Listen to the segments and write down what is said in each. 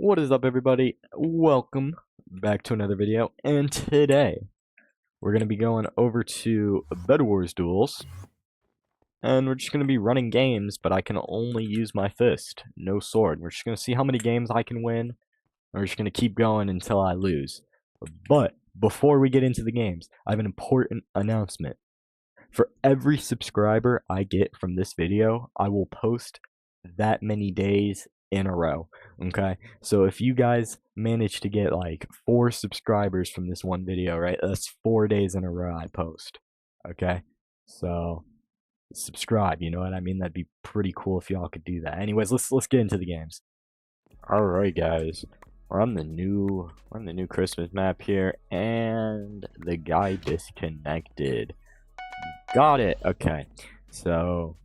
What is up, everybody? Welcome back to another video, and today we're going to be going over to Bedwars Duels, and we're just going to be running games, but I can only use my fist, no sword. We're just going to see how many games I can win, and we're just going to keep going until I lose. But before we get into the games, I have an important announcement. For every subscriber I get from this video, I will post that many days in a row. Okay, so if you guys manage to get like 4 subscribers from this one video, right, that's 4 days in a row I post. Okay, so subscribe, you know what I mean? That'd be pretty cool if y'all could do that. Anyways, let's get into the games. All right, guys, we're on the new Christmas map here, and the guy disconnected. Got it. Okay, so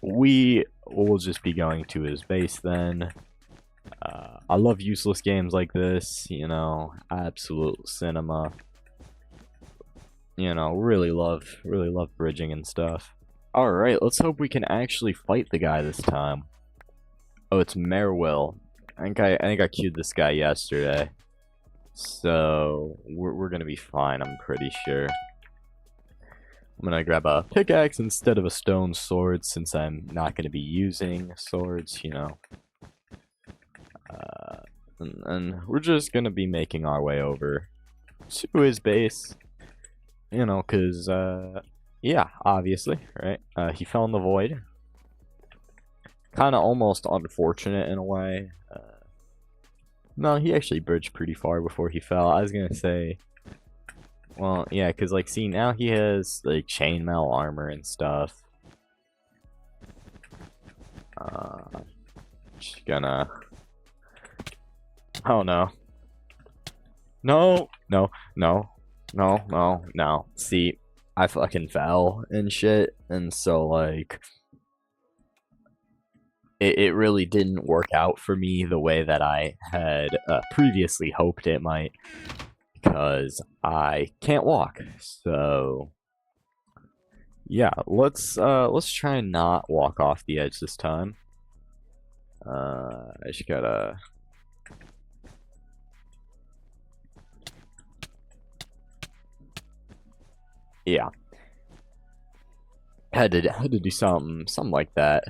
we will just be going to his base then. I love useless games like this, you know, absolute cinema. You know, really love bridging and stuff. Alright, let's hope we can actually fight the guy this time. Oh, it's Merwill. I think I queued this guy yesterday. So we're gonna be fine, I'm pretty sure. I'm gonna grab a pickaxe instead of a stone sword since I'm not gonna be using swords, you know. And we're just gonna be making our way over to his base, you know, cause yeah, obviously, right? He fell in the void. Kind of almost unfortunate in a way. No, he actually bridged pretty far before he fell. I was gonna say, well, yeah, cause like, see, now he has like chainmail armor and stuff. Just gonna. Oh no. No, no, no, no, no, no. See, I fucking fell and shit, and so like it really didn't work out for me the way that I had previously hoped it might, because I can't walk. So yeah, let's try and not walk off the edge this time. I just gotta. Yeah, had to do something like that.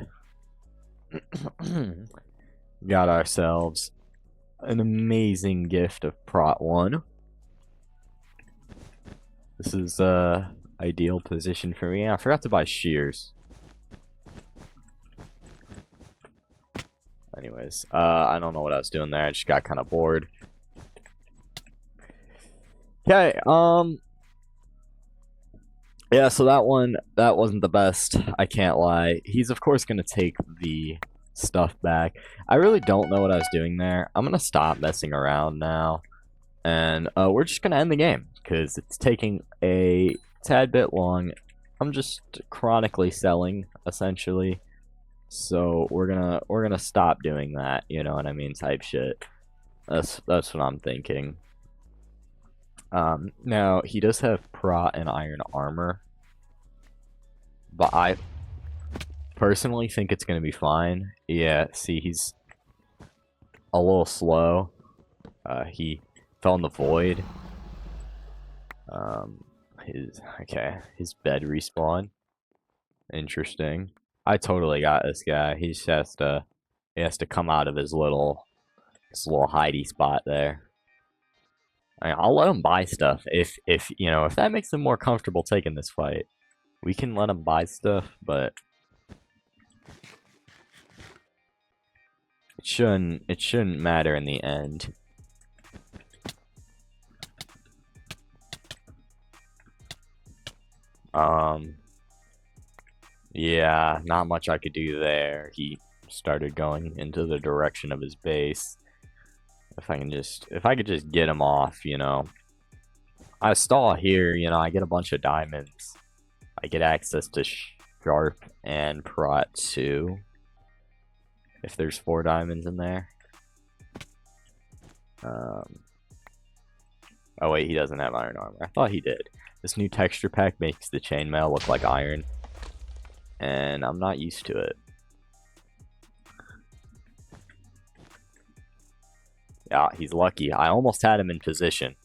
Got ourselves an amazing gift of Prot 1. This is ideal position for me. I forgot to buy shears. Anyways, I don't know what I was doing there. I just got kind of bored. Okay, yeah, so that wasn't the best, I can't lie. He's of course gonna take the stuff back. I really don't know what I was doing there. I'm gonna stop messing around now, and we're just gonna end the game because it's taking a tad bit long. I'm just chronically selling essentially, so we're gonna stop doing that. You know what I mean? Type shit. That's what I'm thinking. Now, he does have Prot and Iron Armor, but I personally think it's going to be fine. Yeah, see, he's a little slow. He fell in the void. His bed respawn. Interesting. I totally got this guy. He just has to come out of his little hidey spot there. I'll let him buy stuff if you know, if that makes him more comfortable taking this fight. We can let him buy stuff, but it shouldn't matter in the end. Yeah, not much I could do there. He started going into the direction of his base. If I could just get him off, you know. I stall here, you know, I get a bunch of diamonds. I get access to Sharp and Prot 2. If there's 4 diamonds in there. Oh wait, he doesn't have iron armor. I thought he did. This new texture pack makes the chainmail look like iron, and I'm not used to it. Yeah, he's lucky. I almost had him in position.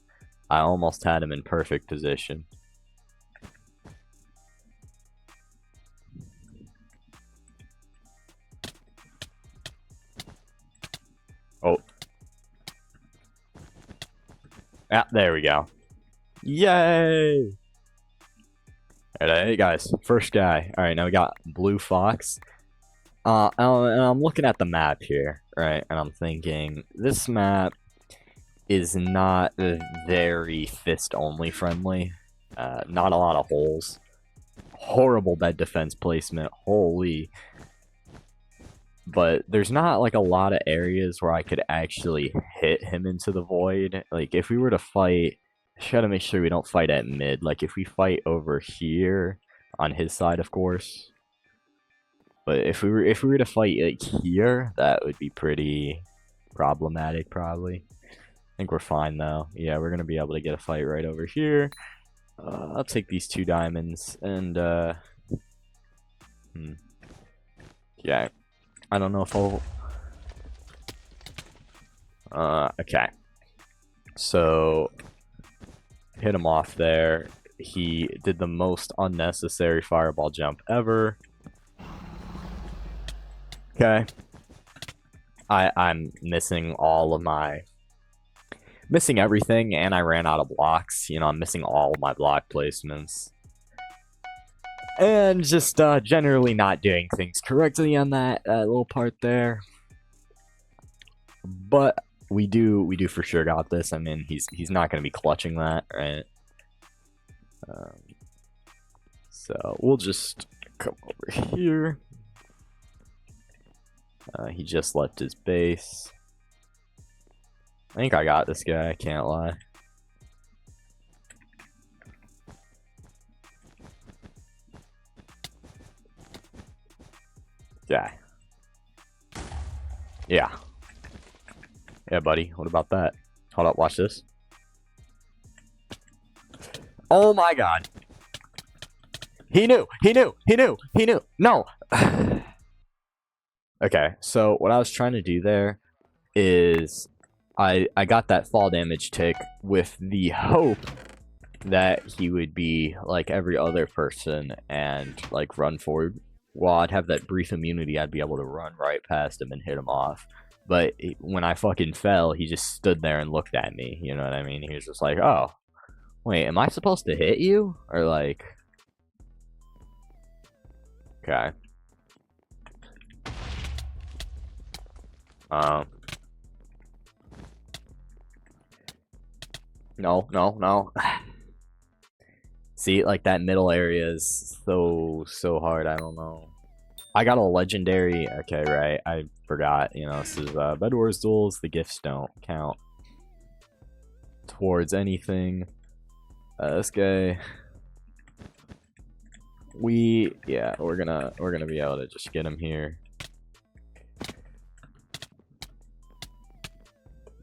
I almost had him in perfect position. Oh. Ah, there we go. Yay! Alright, hey guys, first guy. Alright, now we got Blue Fox. And I'm looking at the map here, right? And I'm thinking, this map is not very fist-only friendly. Not a lot of holes. Horrible bed defense placement, holy. But there's not like a lot of areas where I could actually hit him into the void. Like if we were to fight, just gotta make sure we don't fight at mid. Like if we fight over here on his side, of course. But if we were to fight like here, that would be pretty problematic probably. I think we're fine though. Yeah, we're gonna be able to get a fight right over here. I'll take these 2 diamonds and yeah. I don't know if I'll... okay. So, hit him off there. He did the most unnecessary fireball jump ever. Okay. I'm missing all of my... Missing everything, and I ran out of blocks. You know, I'm missing all of my block placements. And just generally not doing things correctly on that little part there. But we do for sure got this. I mean, he's not going to be clutching that, right? So we'll just come over here. He just left his base. I think I got this guy, I can't lie. Yeah. Yeah. Yeah, buddy. What about that? Hold up, watch this. Oh my god. He knew! He knew! He knew! He knew! No! Okay, so what I was trying to do there is I got that fall damage tick with the hope that he would be like every other person and like run forward. While I'd have that brief immunity, I'd be able to run right past him and hit him off. But when I fucking fell, he just stood there and looked at me. You know what I mean? He was just like, oh, wait, am I supposed to hit you? Or like... Okay. No, no, no. See, like that middle area is so hard. I don't know. I got a legendary. Okay, right. I forgot. You know, this is Bedwars Duels. The gifts don't count towards anything. This guy. Yeah, we're gonna be able to just get him here.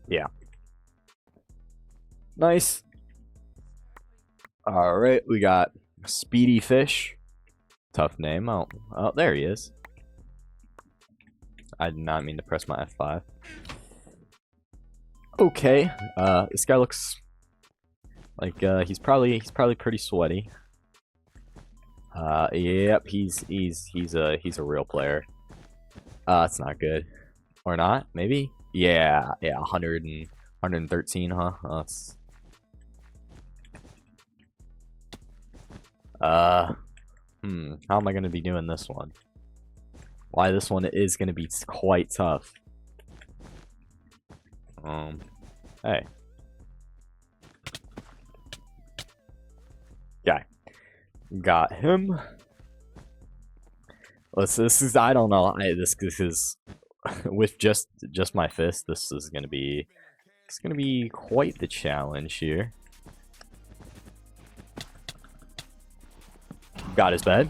Yeah. Nice. Alright, we got Speedy Fish. Tough name. Oh, there he is. I did not mean to press my F5. Okay. This guy looks like he's probably pretty sweaty. Yep, he's a real player. It's not good. Or not, maybe? Yeah, 100 and 113, huh? That's how am I gonna be doing this one? Why this one is gonna be quite tough. Hey. Okay. Got him. This is, I don't know. This is with just my fist. This is gonna be, it's gonna be quite the challenge here. Got his bed.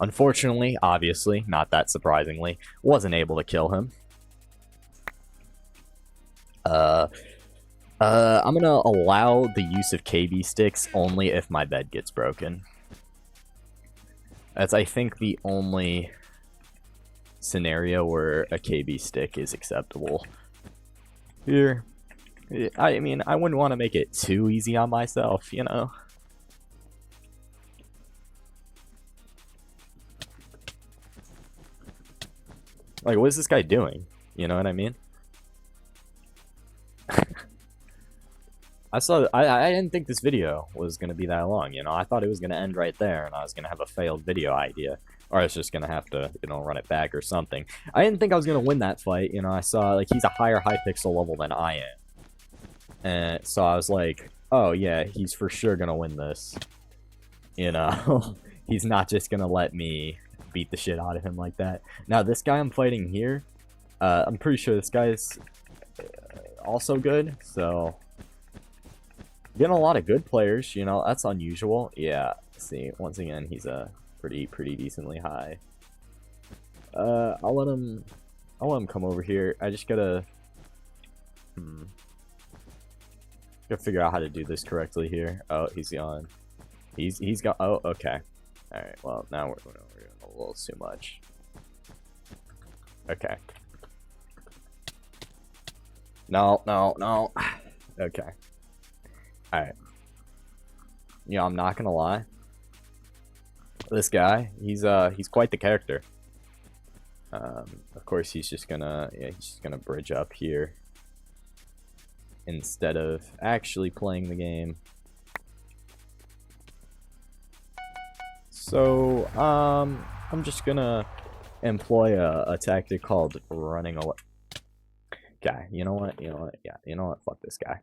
Unfortunately, obviously, not that surprisingly, wasn't able to kill him. I'm gonna allow the use of KB sticks only if my bed gets broken. That's, I think, the only scenario where a KB stick is acceptable. Here, I mean, I wouldn't want to make it too easy on myself, you know? Like, what is this guy doing? You know what I mean? I didn't think this video was going to be that long, you know? I thought it was going to end right there, and I was going to have a failed video idea. Or I was just going to have to, you know, run it back or something. I didn't think I was going to win that fight, you know? I saw, like, he's a higher high-pixel level than I am. And so I was like, oh, yeah, he's for sure going to win this. You know? He's not just going to let me beat the shit out of him like that. Now, this guy I'm fighting here, I'm pretty sure this guy's also good, so... Getting a lot of good players, you know, that's unusual. Yeah, see, once again, he's a pretty decently high. I'll let him come over here. I just gotta figure out how to do this correctly here. Oh, he's gone. He's got. Oh, okay. All right. Well, now we're doing a little too much. Okay. No. Okay. Alright. Yeah, I'm not gonna lie. This guy, he's quite the character. Of course he's just gonna bridge up here instead of actually playing the game. So, I'm just gonna employ a tactic called running away. Okay, you know what? Yeah, you know what? Fuck this guy.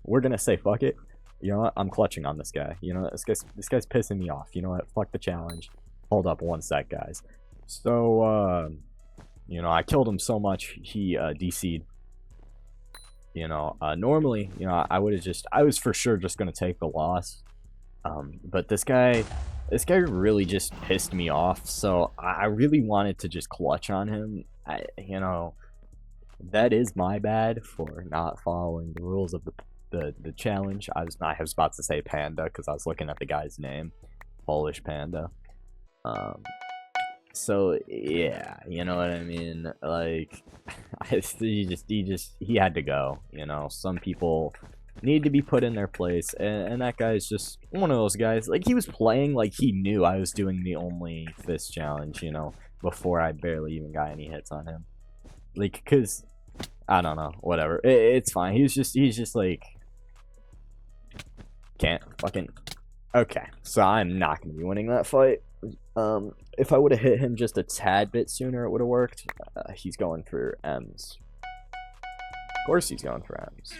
We're gonna say fuck it. You know what? I'm clutching on this guy. You know, this guy's pissing me off. You know what? Fuck the challenge. Hold up one sec, guys. So, you know, I killed him so much he DC'd. You know, normally, you know, I was for sure just gonna take the loss. But this guy really just pissed me off. So I really wanted to just clutch on him. You know. That is my bad for not following the rules of the challenge. I was about to say Panda because I was looking at the guy's name, Polish Panda. So yeah, you know what I mean. Like, he had to go. You know, some people need to be put in their place, and that guy's just one of those guys. Like, he was playing like he knew I was doing the only fist challenge. You know, before I barely even got any hits on him. Like, cause I don't know, whatever. It's fine. He's just like, can't fucking. Okay, so I'm not gonna be winning that fight. If I would have hit him just a tad bit sooner, it would have worked. He's going for M's. Of course, he's going for M's.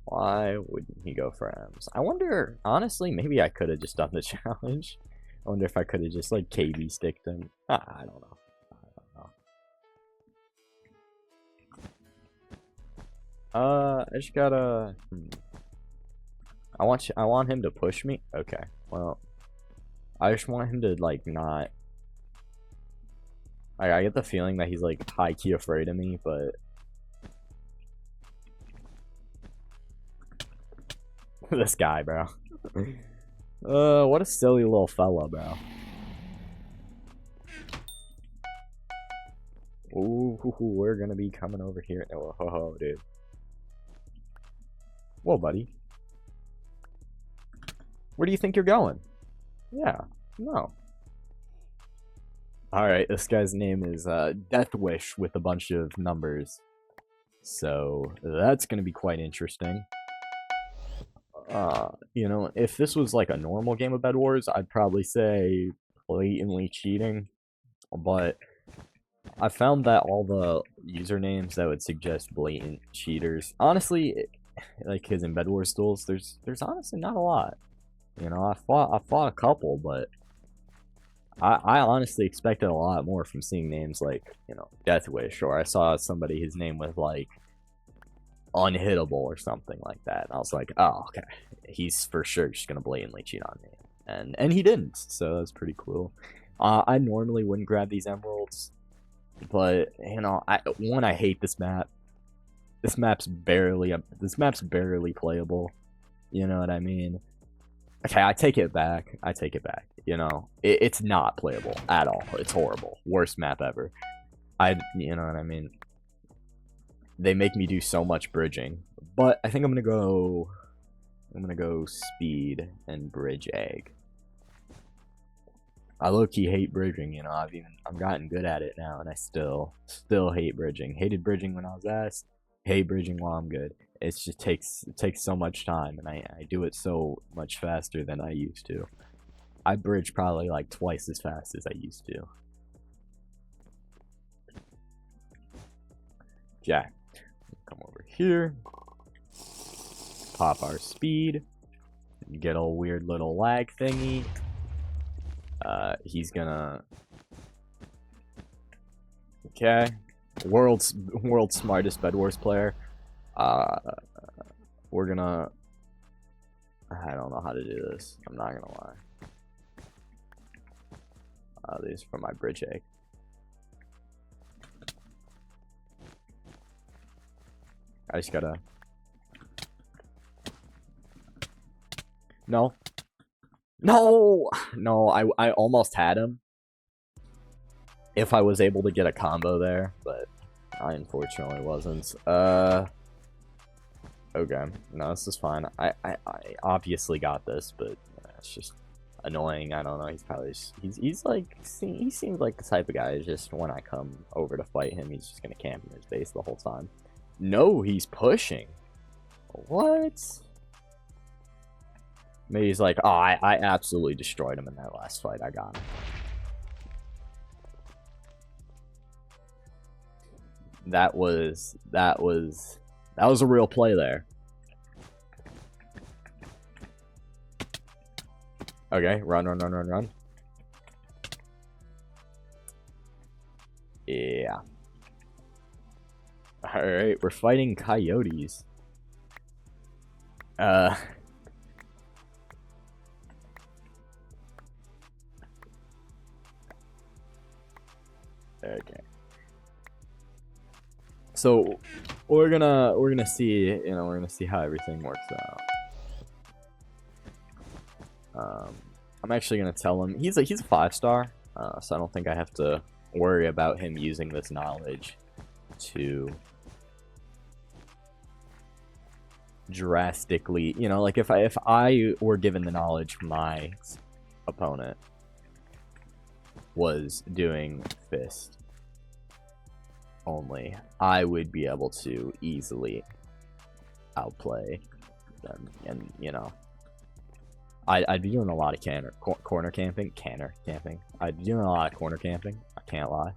Why wouldn't he go for M's? I wonder. Honestly, maybe I could have just done the challenge. I wonder if I could have just like KB sticked him. I don't know. I just gotta. I want him to push me. Okay, well, I just want him to like not. I get the feeling that he's like high key afraid of me, but this guy, bro. What a silly little fella, bro. Ooh, we're gonna be coming over here. Oh, dude. Whoa, buddy. Where do you think you're going? Yeah, no. Alright, this guy's name is Death Wish with a bunch of numbers. So, that's gonna be quite interesting. You know, if this was like a normal game of Bedwars, I'd probably say blatantly cheating. But I found that all the usernames that would suggest blatant cheaters, honestly, like his in Bedwars Duels, there's honestly not a lot. You know, I fought a couple, but I honestly expected a lot more from seeing names like, you know, Death Wish, or I saw somebody, his name was like Unhittable or something like that. And I was like, oh, okay, he's for sure just gonna blatantly cheat on me, and he didn't. So that's pretty cool. I normally wouldn't grab these emeralds, but you know, I hate this map. This map's barely playable. You know what I mean? Okay, I take it back. I take it back. You know, it's not playable at all. It's horrible. Worst map ever. You know what I mean? They make me do so much bridging. But I think I'm gonna go speed and bridge egg. I low-key hate bridging, you know, I've gotten good at it now, and I still hate bridging. Hated bridging when I was asked, hate bridging while I'm good. It takes so much time, and I do it so much faster than I used to. I bridge probably like twice as fast as I used to. Jack, come over here, pop our speed, get a weird little lag thingy. He's gonna... Okay. World's smartest Bedwars player. We're gonna... I don't know how to do this. I'm not gonna lie. These are for my bridge egg. I just gotta... No. No! No, I almost had him. If I was able to get a combo there, but I unfortunately wasn't. Okay. No, this is fine. I obviously got this, but it's just annoying. I don't know. He's probably just, he's like, he seems like the type of guy just when I come over to fight him, he's just gonna camp in his base the whole time. No, he's pushing. What? Maybe he's like, oh, I absolutely destroyed him in that last fight. I got him. That was a real play there. Okay, run. Yeah. Alright, we're fighting coyotes. Okay. So we're gonna see, you know, we're gonna see how everything works out. I'm actually gonna tell him he's a 5-star, so I don't think I have to worry about him using this knowledge to drastically, you know, like if I were given the knowledge my opponent was doing fist only, I would be able to easily outplay them, and you know, I'd be doing a lot of corner camping. I'd be doing a lot of corner camping. I can't lie.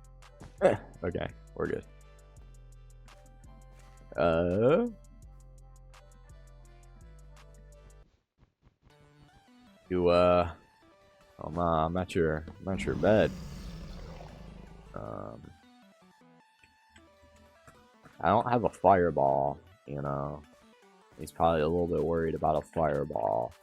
Okay, we're good. I'm at your bed. I don't have a fireball, you know. He's probably a little bit worried about a fireball.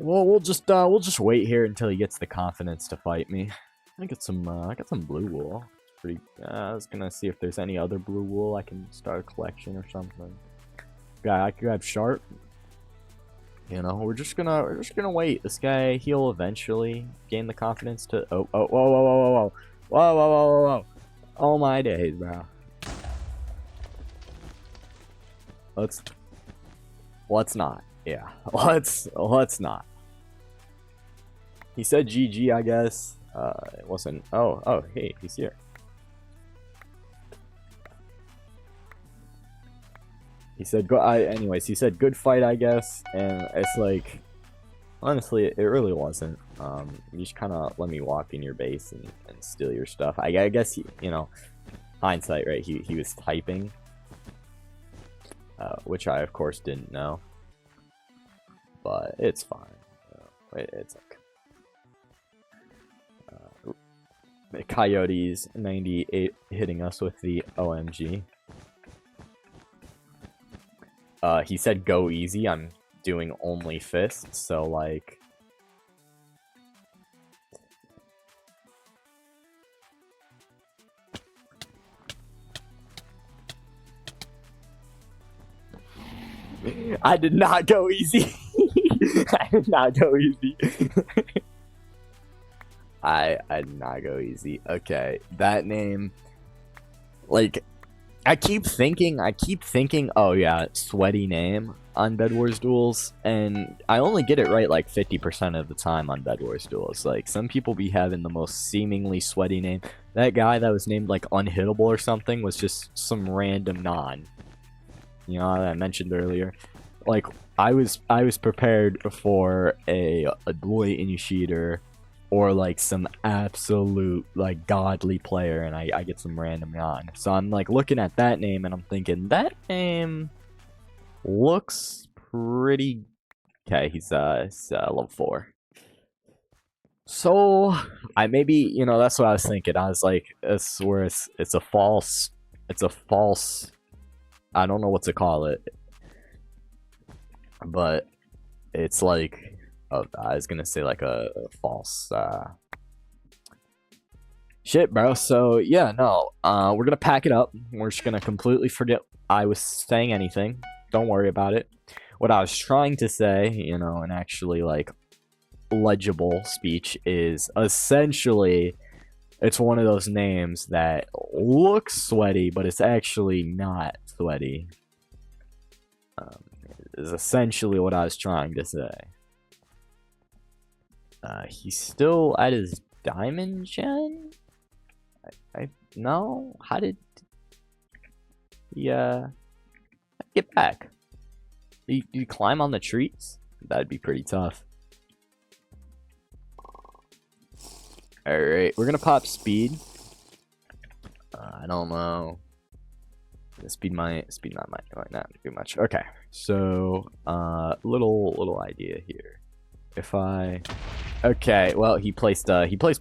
Well, we'll just wait here until he gets the confidence to fight me. I got some blue wool. It's pretty. I was gonna see if there's any other blue wool I can start a collection or something. Yeah, I could grab sharp. You know, we're just gonna wait. This guy, he'll eventually gain the confidence to. Whoa! Oh my days, bro. Let's not. Yeah, let's not. He said GG, I guess. It wasn't. Oh, hey, he's here. He said anyways, he said good fight, I guess, and it's like, honestly, it really wasn't. You just kind of let me walk in your base and steal your stuff. I guess you know, hindsight, right? He was typing, which I of course didn't know, but it's fine. It's okay. Coyotes 98 hitting us with the OMG. He said go easy. I'm doing only fists, so like I did not go easy. I did not go easy. I did not go easy. Okay, that name, like, I keep thinking, oh yeah, sweaty name on Bedwars Duels, and I only get it right like 50% of the time on Bedwars Duels. Like, some people be having the most seemingly sweaty name. That guy that was named like Unhittable or something was just some random non. You know, that I mentioned earlier. Like, I was prepared for a Dwight Initiator or like some absolute like godly player, and I get some random non. So I'm like looking at that name and I'm thinking that name looks pretty okay. He's level 4. So I maybe, you know, that's what I was thinking. I was like, it's where it's a false, I don't know what to call it, but it's like, oh, I was gonna say like a false shit, bro. So yeah, no, we're gonna pack it up. We're just gonna completely forget I was saying anything. Don't worry about it. What I was trying to say, you know, and actually like legible speech is essentially it's one of those names that looks sweaty, but it's actually not sweaty. Is essentially what I was trying to say. He's still at his diamond gen? I no? How did he get back? Did you climb on the trees? That'd be pretty tough. Alright, we're gonna pop speed. I don't know. Speed might not do much. Okay, so little idea here. If I okay, well he placed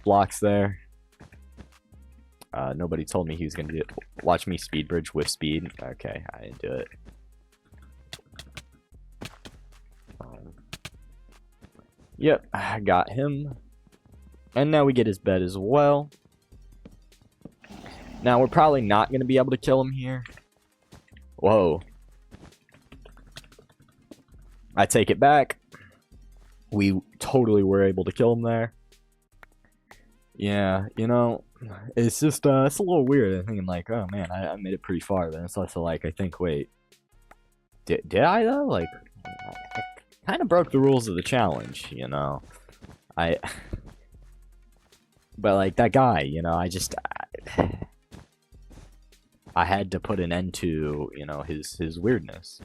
blocks there. Nobody told me he was gonna do it. Watch me speed bridge with speed. Okay, I didn't do it. Yep, I got him. And now we get his bed as well. Now we're probably not gonna be able to kill him here. Whoa. I take it back. We totally were able to kill him there. Yeah, you know, it's just, it's a little weird. I'm thinking like, oh man, I made it pretty far. Then it's also like, I think, wait. Did I though? Like, I kind of broke the rules of the challenge, you know? But like, that guy, you know, I had to put an end to, you know, his weirdness.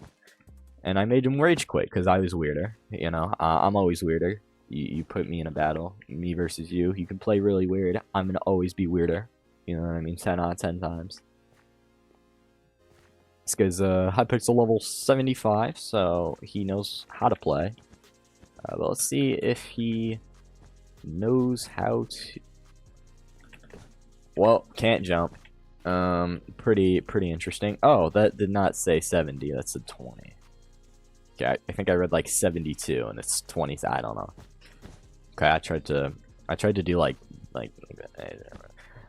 And I made him rage quit because I was weirder. You know, I'm always weirder. You put me in a battle, me versus you. You can play really weird. I'm gonna always be weirder. You know what I mean? 10 out of 10 times. This guy's Hypixel level 75, so he knows how to play. But let's see if he knows how to. Well, can't jump. Pretty interesting. Oh, that did not say 70. That's a 20. Okay, I think I read like 72, and it's 20. I don't know. Okay, I tried to do like.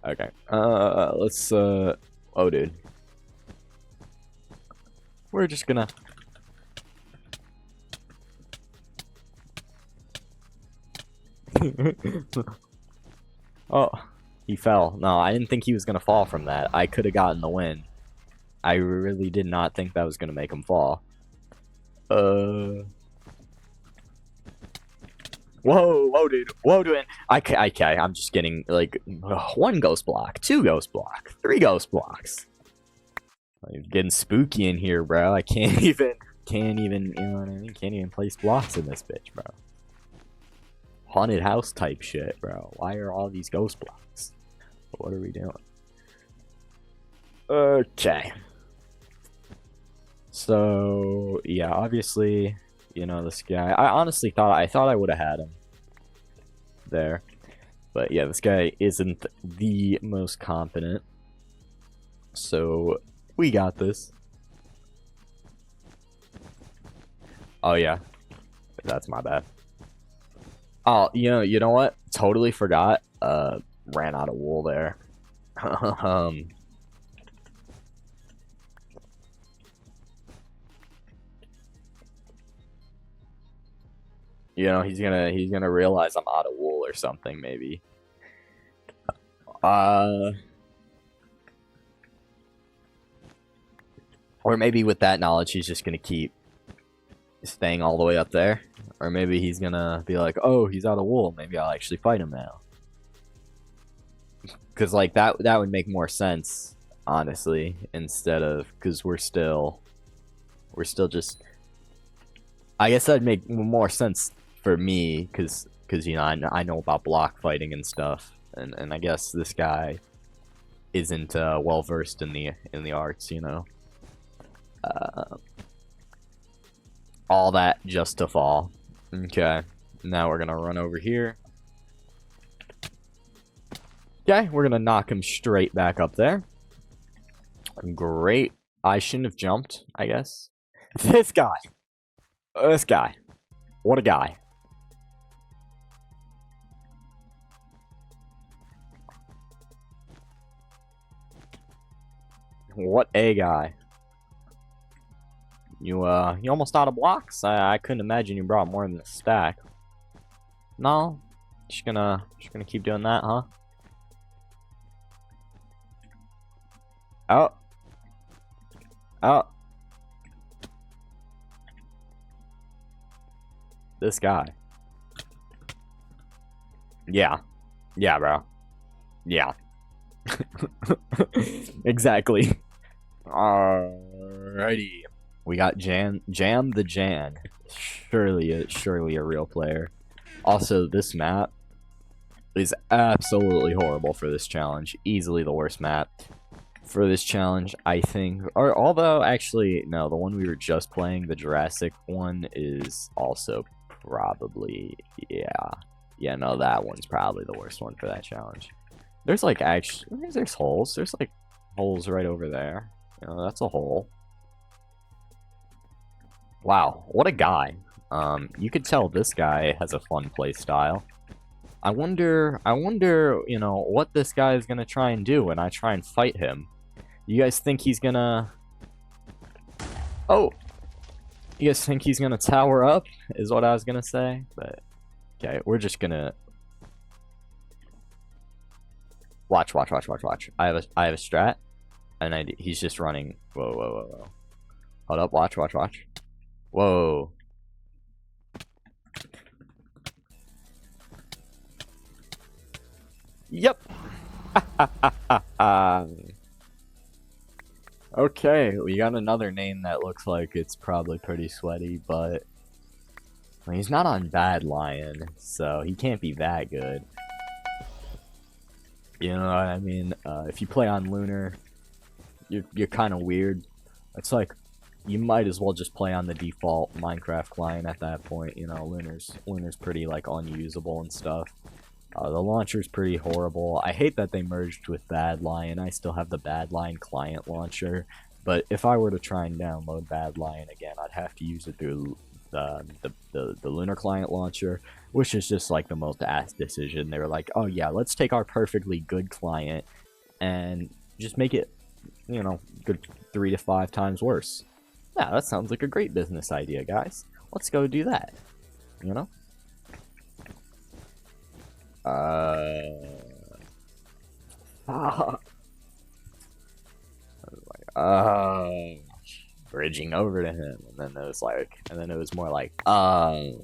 Okay. Let's. Oh, dude. We're just gonna. Oh, he fell. No, I didn't think he was gonna fall from that. I could have gotten the win. I really did not think that was gonna make him fall. Whoa, dude. Whoa, dude. Okay, I'm just getting, like, 1 ghost block, 2 ghost block, 3 ghost blocks. Like, getting spooky in here, bro. I can't even, you know what I mean? Can't even place blocks in this bitch, bro. Haunted house type shit, bro. Why are all these ghost blocks? What are we doing? Okay. So, yeah, obviously, you know, this guy, I honestly thought I would have had him there. But yeah, this guy isn't the most competent. So, we got this. Oh yeah. That's my bad. Oh, you know what? Totally forgot. Ran out of wool there. You know, he's gonna realize I'm out of wool or something, maybe. Uh, or maybe with that knowledge, he's just gonna keep staying all the way up there. Or maybe he's gonna be like, oh, he's out of wool. Maybe I'll actually fight him now. Because like that would make more sense, honestly, instead of because we're still just. I guess that'd make more sense for me because you know I know about block fighting and stuff, and I guess this guy isn't well versed in the arts, you know. All that just to fall. Okay, now we're gonna run over here. Okay, we're gonna knock him straight back up there. Great. I shouldn't have jumped, I guess. This guy. This guy. What a guy. What a guy. You almost out of blocks? I couldn't imagine you brought more than a stack. No? Just gonna keep doing that, huh? Oh. Oh. This guy. Yeah. Yeah, bro. Yeah. Exactly. Alrighty. We got Jam the Jan. Surely a real player. Also, this map is absolutely horrible for this challenge. Easily the worst map for this challenge, I think. Or although actually no, the one we were just playing, the Jurassic one, is also probably yeah, no, that one's probably the worst one for that challenge. There's like actually there's holes. There's like holes right over there. You know, that's a hole. Wow, what a guy. You could tell this guy has a fun play style. I wonder, you know, what this guy is gonna try and do when I try and fight him. You guys think he's gonna... Oh! You guys think he's gonna tower up? Is what I was gonna say, but... Okay, we're just gonna... Watch. I have a strat, and he's just running. Whoa. Hold up, watch. Whoa. Yep. Okay, we got another name that looks like it's probably pretty sweaty, but well, he's not on Bad Lion, so he can't be that good. You know what I mean? If you play on Lunar, you're kind of weird. It's like you might as well just play on the default Minecraft client at that point. You know, Lunar's pretty like unusable and stuff. The launcher's pretty horrible. I hate that they merged with Bad Lion. I still have the Bad Lion client launcher, but if I were to try and download Bad Lion again, I'd have to use it through the Lunar client launcher, which is just like the most ass decision. They were like, oh yeah, let's take our perfectly good client and just make it, you know, good 3 to 5 times worse. Yeah, that sounds like a great business idea, guys. Let's go do that. You know? Bridging over to him, and then it was more like, I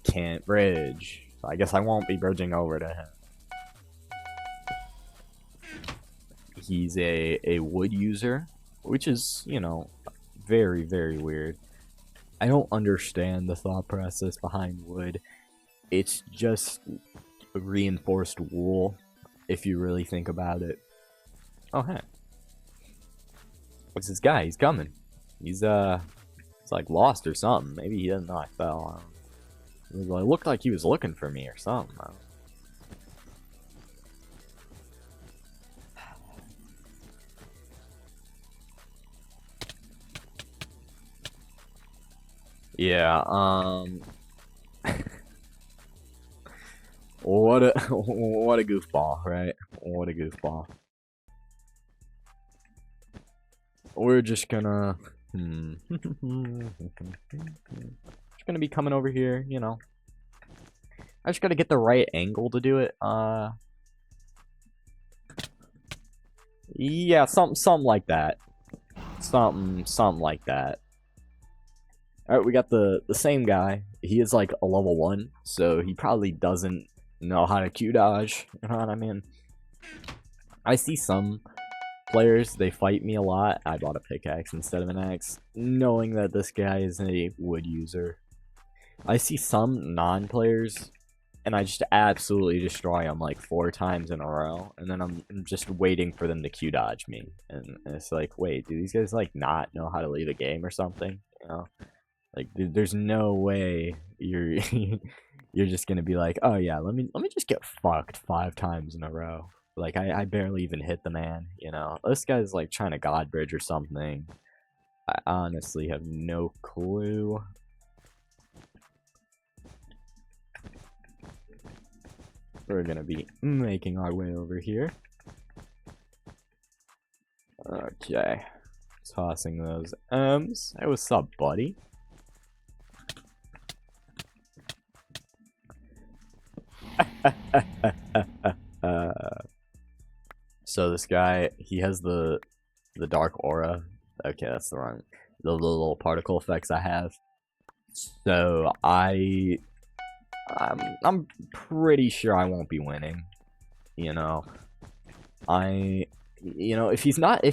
can't bridge, so I guess I won't be bridging over to him. He's a wood user, which is, you know, very, very weird. I don't understand the thought process behind wood. It's just reinforced wool, if you really think about it. Oh, hey. What's this guy? He's coming. He's like lost or something. Maybe he doesn't know I fell. It looked like he was looking for me or something. Yeah, what a goofball, right? What a goofball. We're just gonna just gonna be coming over here, you know, I just gotta get the right angle to do it. Yeah, something like that. Something like that. Alright, we got the same guy. He is like a level 1, so he probably doesn't know how to Q dodge. You know what I mean? I see some players, they fight me a lot. I bought a pickaxe instead of an axe, knowing that this guy is a wood user. I see some non-players, and I just absolutely destroy them like 4 times in a row, and then I'm just waiting for them to Q dodge me. And it's like, wait, do these guys like not know how to leave a game or something? You know? Like, there's no way you're you're just gonna be like, oh yeah, let me just get fucked 5 times in a row. Like, I barely even hit the man, you know. This guy's like trying to god bridge or something. I honestly have no clue. We're gonna be making our way over here. Okay. Tossing those M's. Hey, what's up, buddy? So this guy, he has the dark aura. Okay, that's the wrong. The little particle effects I have. So I'm pretty sure I won't be winning. You know, if he's not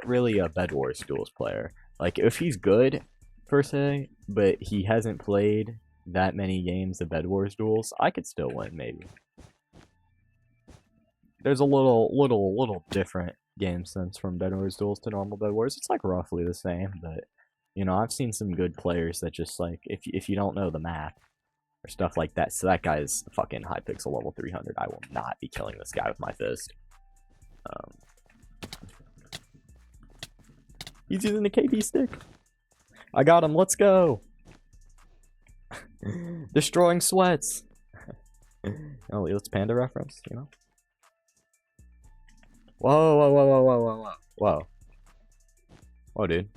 really a Bedwars Duels player, like if he's good per se, but he hasn't played that many games of Bedwars Duels, I could still win maybe. There's a little different game sense from Bedwars Duels to normal Bedwars. It's like roughly the same, but you know, I've seen some good players that just like if you don't know the math or stuff like that. So that guy's fucking Hypixel level 300. I will not be killing this guy with my fist. He's using the KB stick. I got him. Let's go. Destroying sweats. Oh, let's panda reference, you know. Whoa. Whoa, dude.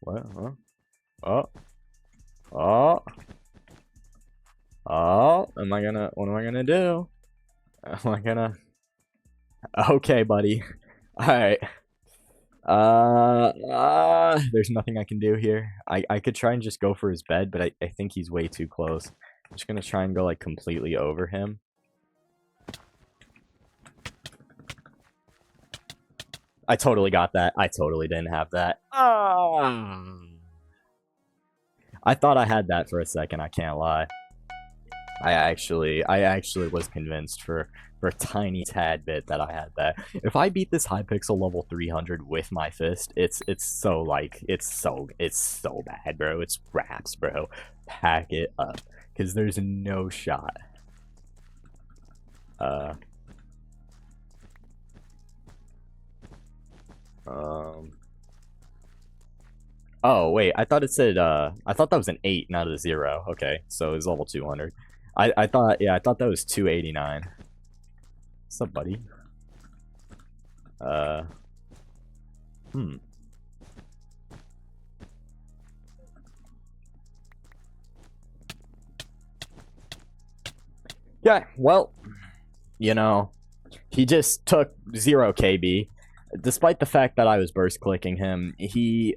What? Huh? Oh. What am I gonna do? Am I gonna... Okay, buddy. Alright. There's nothing I can do here. I could try and just go for his bed, but I think he's way too close. I'm just gonna try and go, like, completely over him. I totally got that. I totally didn't have that. I thought I had that for a second, I can't lie. I actually was convinced for a tiny tad bit that I had that. If I beat this Hypixel level 300 with my fist, it's so bad, bro. It's raps, bro. Pack it up, because there's no shot. Oh wait, I thought it said I thought that was an 8, not a 0. Okay, so it's level 200. I thought that was 289. What's up, buddy? Yeah, well, you know, he just took 0 KB. Despite the fact that I was burst clicking him, he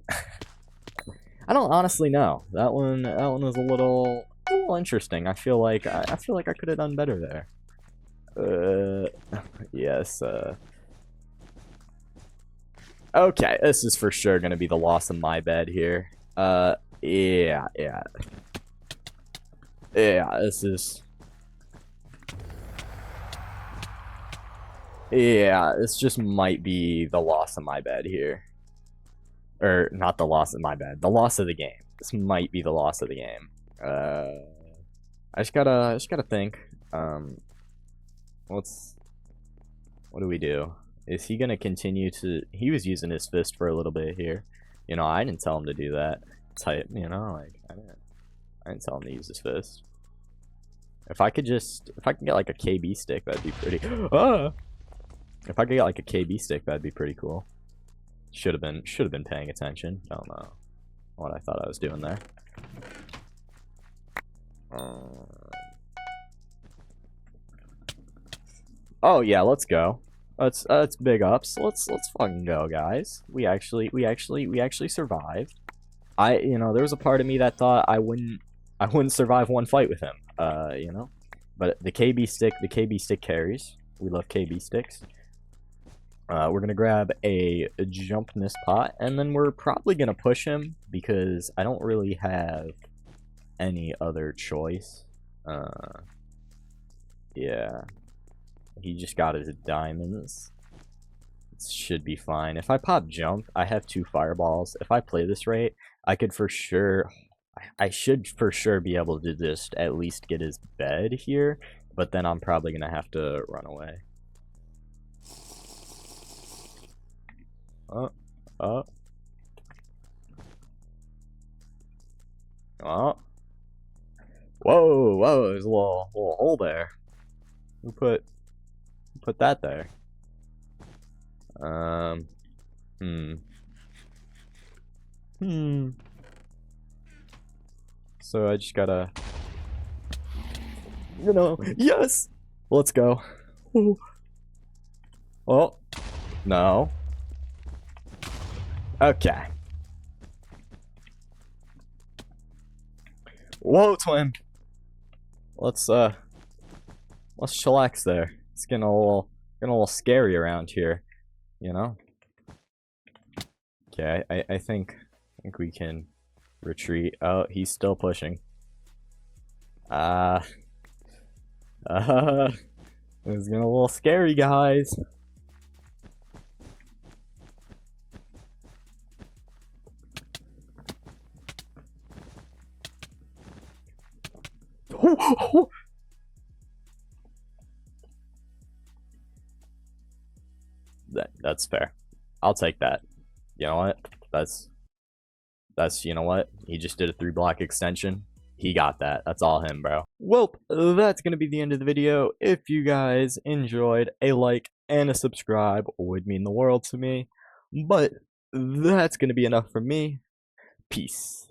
I don't honestly know. That one was a little interesting. I feel like I could have done better there. Yes. Okay, this is for sure gonna be the loss of my bed here. Yeah. This is. Yeah, this just might be the loss of my bed here. Or not the loss of my bed, the loss of the game. This might be the loss of the game. I just gotta think. What do we do? Is he gonna continue to? He was using his fist for a little bit here. You know, I didn't tell him to do that. Type, you know, like I didn't tell him to use his fist. If I can get like a KB stick, that'd be pretty. If I could get like a KB stick, that'd be pretty cool. Should have been paying attention. Don't know what I thought I was doing there. Oh yeah, let's go. That's big ups. Let's fucking go, guys. We actually survived. There was a part of me that thought I wouldn't survive one fight with him. But the KB stick carries. We love KB sticks. We're gonna grab a jump in this pot, and then we're probably gonna push him because I don't really have any other choice. Yeah. He just got his diamonds. It should be fine. If I pop jump, I have 2 fireballs. If I play this right, I could for sure... I should for sure be able to just at least get his bed here, but then I'm probably going to have to run away. Oh. Oh. Oh. Whoa, there's a little hole there. Who put that there? So I just gotta, yes! Let's go. Ooh. Oh, no. Okay. Whoa, twin. Let's chillax there. It's getting a little scary around here, Okay, I think we can retreat. Oh, he's still pushing. It's getting a little scary, guys. That's fair. I'll take that. You know what? That's you know what? He just did a 3-block extension. He got that. That's all him, bro. Well, that's gonna be the end of the video. If you guys enjoyed, a like and a subscribe would mean the world to me. But that's gonna be enough from me. Peace.